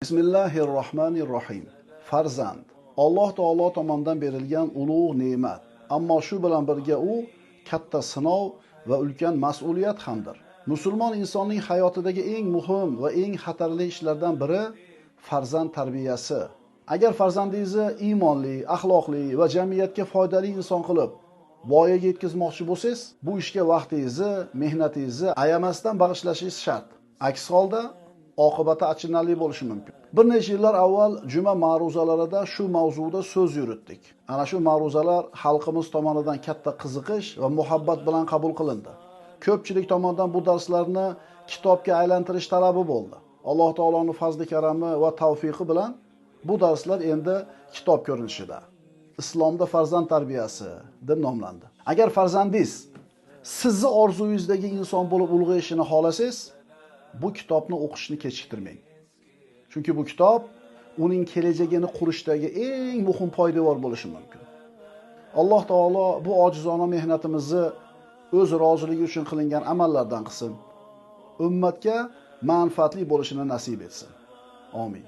Bismillahirrohmanirrohim. Farzand Alloh taolo tomonidan berilgan ulug' ne'mat, ammo shu bilan birga u katta sinov va ulkan mas'uliyat hamdir. Musulmon insonning hayotidagi eng muhim va eng xatarli ishlardan biri farzand tarbiyasi. Agar farzandingizni iymonli, axloqli va jamiyatga foydali inson qilib voyaga yetkazmoqchi bo'lsangiz, bu ishga vaqtingizni, mehnatingizni ayamasdan bag'ishlashingiz shart. Aks holda oqibati achinarli bo'lishi mumkin. Bir necha yillar avval juma ma'ruzalarida shu mavzuda so'z yuritdik. Ana shu ma'ruzalar xalqimiz tomonidan katta qiziqish va muhabbat bilan qabul qilindi. Ko'pchilik tomonidan bu darslarni kitobga aylantirish talabi bo'ldi. Alloh taoloning fazli karami va tavfiqi bilan bu darslar endi kitob ko'rinishida Islomda farzand tarbiyasi deb nomlandi. Agar farzandingiz sizni orzungizdagi inson bo'lib ulg'ayishini xohlasangiz, bu kitobni o'qishni kechiktirmang. Chunki bu kitob uning kelajagini qurishdagi eng muhim poydevor bo'lishi mumkin. Alloh taolo bu ojizona mehnatimizni o'z roziligi uchun qilingan amallardan qilsin. Ummatga manfaatli bo'lishini nasib etsin. Amin.